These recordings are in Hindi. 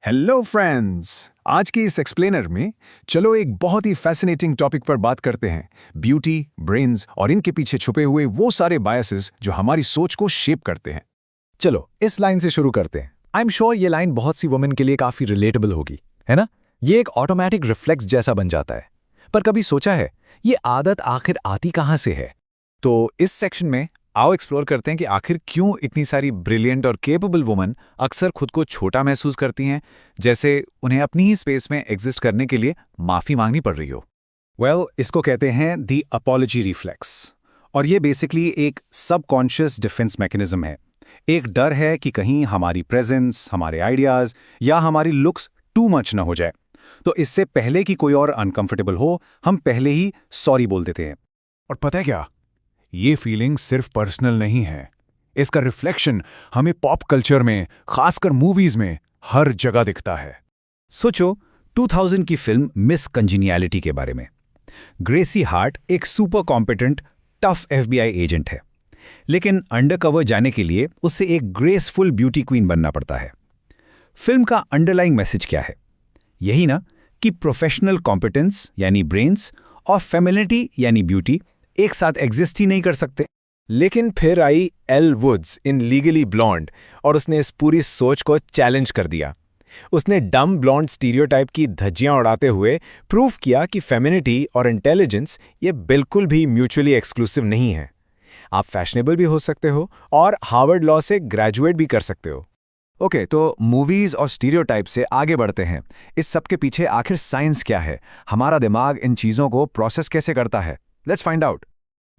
Hello friends. आज के इस एक्सप्लेनर में चलो एक बहुत ही फैसिनेटिंग टॉपिक पर बात करते हैं, ब्यूटी, ब्रेन्स और इनके पीछे छुपे हुए वो सारे बायसेस जो हमारी सोच को शेप करते हैं। चलो इस लाइन से शुरू करते हैं। आई एम श्योर ये लाइन बहुत सी वुमेन के लिए काफी रिलेटेबल होगी, है ना? ये एक ऑटोमेटिक रिफ्लेक्स जैसा बन जाता है। पर कभी सोचा है ये आदत आखिर आती कहाँ से है? तो इस सेक्शन में आओ एक्सप्लोर करते हैं कि आखिर क्यों इतनी सारी ब्रिलियंट और केपेबल वुमन अक्सर खुद को छोटा महसूस करती हैं, जैसे उन्हें अपनी ही स्पेस में एग्जिस्ट करने के लिए माफी मांगनी पड़ रही हो। इसको कहते हैं दी अपॉलजी रिफ्लेक्स, और ये बेसिकली एक सबकॉन्शियस डिफेंस मैकेनिज्म है। एक डर है कि कहीं हमारी प्रेजेंस, हमारे आइडियाज या हमारी लुक्स टू मच न हो जाए, तो इससे पहले कि कोई और अनकंफर्टेबल हो, हम पहले ही सॉरी बोल देते हैं। और पता है क्या, ये फीलिंग सिर्फ पर्सनल नहीं है, इसका रिफ्लेक्शन हमें पॉप कल्चर में, खासकर मूवीज में हर जगह दिखता है। सोचो 2000 की फिल्म मिस कंजीनियलिटी के बारे में। ग्रेसी हार्ट एक super competent, tough FBI agent है, लेकिन अंडरकवर जाने के लिए उसे एक ग्रेसफुल ब्यूटी क्वीन बनना पड़ता है। फिल्म का अंडरलाइंग मैसेज क्या है? यही ना कि प्रोफेशनल कॉम्पिटेंस यानी ब्रेन्स और फेमिनिटी यानी ब्यूटी एक साथ एग्जिस्ट ही नहीं कर सकते। लेकिन फिर आई Elle Woods in Legally Blonde और उसने इस पूरी सोच को चैलेंज कर दिया। उसने डम ब्लॉन्ड स्टीरियोटाइप की धज्जियां उड़ाते हुए प्रूव किया कि फेमिनिटी और इंटेलिजेंस ये बिल्कुल भी म्यूचुअली एक्सक्लूसिव नहीं है। आप फैशनेबल भी हो सकते हो और हार्वर्ड लॉ से ग्रेजुएट भी कर सकते हो। ओके, तो मूवीज और स्टीरियोटाइप से आगे बढ़ते हैं। इस सब के पीछे आखिर साइंस क्या है? हमारा दिमाग इन चीजों को प्रोसेस कैसे करता है? Let's find out.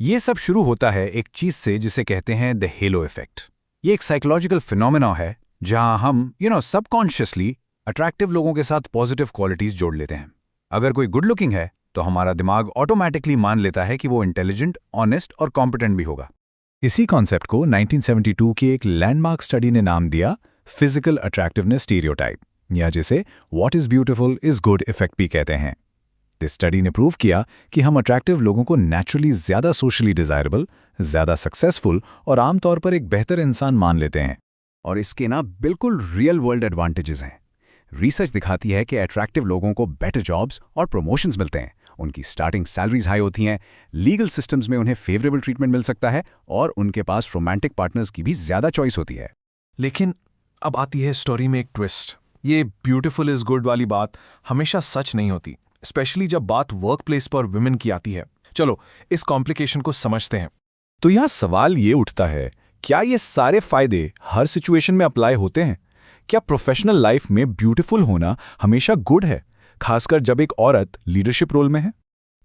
ये सब शुरू होता है एक चीज से जिसे कहते हैं द हेलो इफेक्ट। ये एक साइकोलॉजिकल फिनोमेना है जहां हम सबकॉन्शियसली अट्रैक्टिव लोगों के साथ पॉजिटिव क्वालिटीज जोड़ लेते हैं। अगर कोई गुड लुकिंग है तो हमारा दिमाग ऑटोमेटिकली मान लेता है कि वो इंटेलिजेंट, ऑनेस्ट और कॉम्पिटेंट भी होगा। इसी कॉन्सेप्ट को 1972 की एक लैंडमार्क स्टडी ने नाम दिया फिजिकल अट्रैक्टिवनेस स्टीरियोटाइप, या जिसे what is beautiful is good effect भी कहते हैं। इस स्टडी ने प्रूव किया कि हम अट्रैक्टिव लोगों को नेचुरली ज्यादा सोशली डिजायरेबल, ज्यादा सक्सेसफुल और आमतौर पर एक बेहतर इंसान मान लेते हैं। और इसके ना बिल्कुल रियल वर्ल्ड एडवांटेजेस हैं। रिसर्च दिखाती है कि अट्रैक्टिव लोगों को बेटर जॉब्स और प्रमोशंस मिलते हैं, उनकी स्टार्टिंग सैलरीज हाई होती हैं, लीगल सिस्टम्स में उन्हें फेवरेबल ट्रीटमेंट मिल सकता है और उनके पास रोमांटिक पार्टनर्स की भी ज्यादा चॉइस होती है। लेकिन अब आती है स्टोरी में एक ट्विस्ट। ये ब्यूटीफुल इज गुड वाली बात हमेशा सच नहीं होती, स्पेशली जब बात वर्क प्लेस पर वुमेन की आती है। चलो इस कॉम्प्लिकेशन को समझते हैं। तो यहाँ सवाल ये उठता है, क्या ये सारे फायदे हर सिचुएशन में अप्लाई होते हैं? क्या प्रोफेशनल लाइफ में ब्यूटीफुल होना हमेशा गुड है, खासकर जब एक औरत लीडरशिप रोल में है?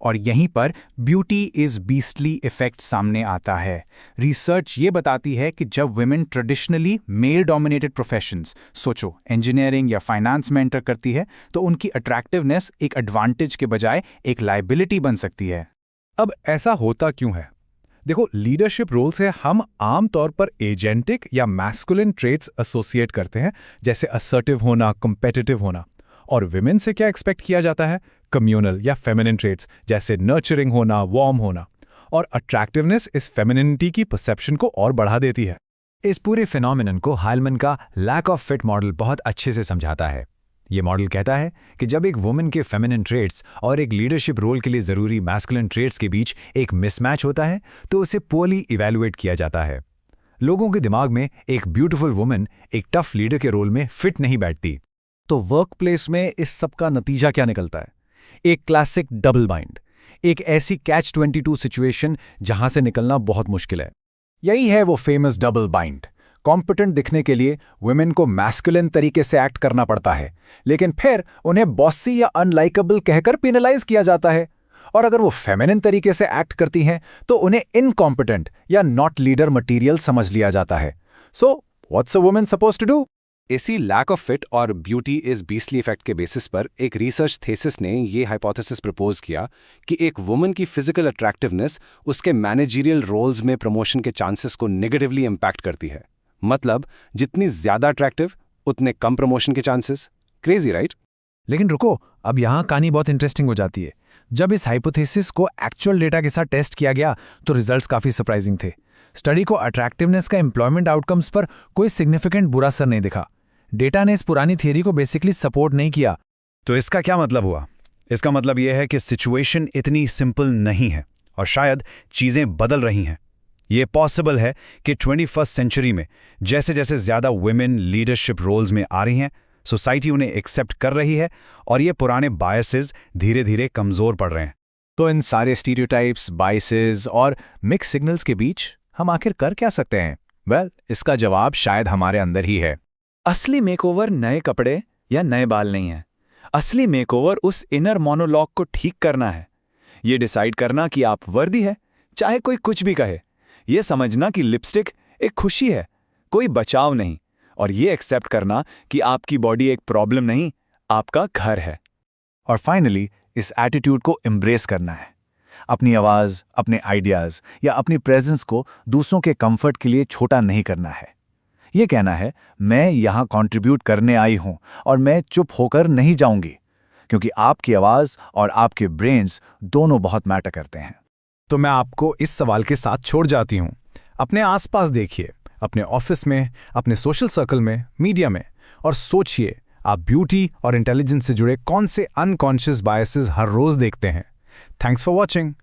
और यहीं पर ब्यूटी इज बीस्टली इफेक्ट सामने आता है। रिसर्च ये बताती है कि जब women traditionally male dominated professions, सोचो इंजीनियरिंग या फाइनेंस में एंटर करती है, तो उनकी अट्रैक्टिवनेस एक एडवांटेज के बजाय एक लायबिलिटी बन सकती है। अब ऐसा होता क्यों है? देखो, लीडरशिप रोल से हम आमतौर पर एजेंटिक या मैस्कुलिन ट्रेट्स एसोसिएट करते हैं, जैसे असर्टिव होना, कॉम्पिटिटिव होना। और विमेन से क्या एक्सपेक्ट किया जाता है? कम्युनल या फेमिनिन ट्रेट्स, जैसे नर्चरिंग होना, वार्म होना। और अट्रैक्टिवनेस इस फेमिनिनिटी की परसेप्शन को और बढ़ा देती है। इस पूरे फिनोमिनन को हालमन का लैक ऑफ फिट मॉडल बहुत अच्छे से समझाता है। ये मॉडल कहता है कि जब एक वुमेन के फेमिनिन ट्रेट्स और एक लीडरशिप रोल के लिए ज़रूरी मैस्कुलिन ट्रेट्स के बीच एक मिसमैच होता है, तो उसे पोअरली इवैल्यूएट किया जाता है। लोगों के दिमाग में एक ब्यूटीफुल वुमेन एक टफ लीडर के रोल में फिट नहीं बैठती। तो वर्क प्लेस में इस सब का नतीजा क्या निकलता है? एक क्लासिक डबल बाइंड, एक ऐसी कैच-22 सिचुएशन जहां से निकलना बहुत मुश्किल है। यही है वो फेमस डबल बाइंड। कॉम्पिटेंट दिखने के लिए वुमेन को मैस्कुलिन तरीके से एक्ट करना पड़ता है, लेकिन फिर उन्हें बॉसी या अनलाइकेबल कहकर पेनलाइज किया जाता है। और अगर वो फेमिनिन तरीके से एक्ट करती हैं तो उन्हें इनकॉम्पिटेंट या नॉट लीडर मटीरियल समझ लिया जाता है। So what's a woman supposed to do? इसी लैक ऑफ फिट और ब्यूटी इज बीस्टली इफेक्ट के बेसिस पर एक रिसर्च थेसिस ने ये हाइपोथेसिस प्रपोज किया कि एक वुमन की फिजिकल अट्रैक्टिवनेस उसके मैनेजरियल रोल्स में प्रमोशन के चांसेस को नेगेटिवली इंपैक्ट करती है। मतलब जितनी ज्यादा अट्रैक्टिव उतने कम प्रमोशन के चांसेस। Crazy right? लेकिन रुको, अब यहाँ कहानी बहुत इंटरेस्टिंग हो जाती है। जब इस हाइपोथेसिस को एक्चुअल डेटा के साथ टेस्ट किया गया तो रिजल्ट्स काफ़ी सरप्राइजिंग थे। स्टडी को अट्रैक्टिवनेस का एम्प्लॉयमेंट आउटकम्स पर कोई सिग्निफिकेंट बुरा असर नहीं दिखा, डेटा ने इस पुरानी थियरी को बेसिकली सपोर्ट नहीं किया। तो इसका क्या मतलब हुआ? इसका मतलब यह है कि सिचुएशन इतनी सिंपल नहीं है और शायद चीज़ें बदल रही हैं। ये पॉसिबल है कि 21st सेंचुरी में जैसे जैसे ज़्यादा वुमेन लीडरशिप रोल्स में आ रही हैं, सोसाइटी उन्हें एक्सेप्ट कर रही है और ये पुराने बायसेस धीरे धीरे कमज़ोर पड़ रहे हैं। तो इन सारे स्टीरियोटाइप्स, बाइसेस और मिक्स सिग्नल्स के बीच हम आखिर कर क्या सकते हैं? वेल, इसका जवाब शायद हमारे अंदर ही है। असली मेकओवर नए कपड़े या नए बाल नहीं है। असली मेकओवर उस इनर मोनोलॉग को ठीक करना है। ये डिसाइड करना कि आप वर्दी है, चाहे कोई कुछ भी कहे। ये समझना कि लिपस्टिक एक खुशी है, कोई बचाव नहीं। और ये एक्सेप्ट करना कि आपकी बॉडी एक प्रॉब्लम नहीं, आपका घर है। और फाइनली इस एटीट्यूड को एम्ब्रेस करना है। अपनी आवाज़, अपने आइडियाज़ या अपनी प्रेजेंस को दूसरों के कंफर्ट के लिए छोटा नहीं करना है। ये कहना है, मैं यहाँ कंट्रीब्यूट करने आई हूँ और मैं चुप होकर नहीं जाऊंगी, क्योंकि आपकी आवाज़ और आपके ब्रेन्स दोनों बहुत मैटर करते हैं। तो मैं आपको इस सवाल के साथ छोड़ जाती हूँ। अपने आसपास देखिए, अपने ऑफिस में, अपने सोशल सर्कल में, मीडिया में, और सोचिए आप ब्यूटी और इंटेलिजेंस से जुड़े कौन से अनकॉन्शियस बायसेस हर रोज देखते हैं। Thanks for watching.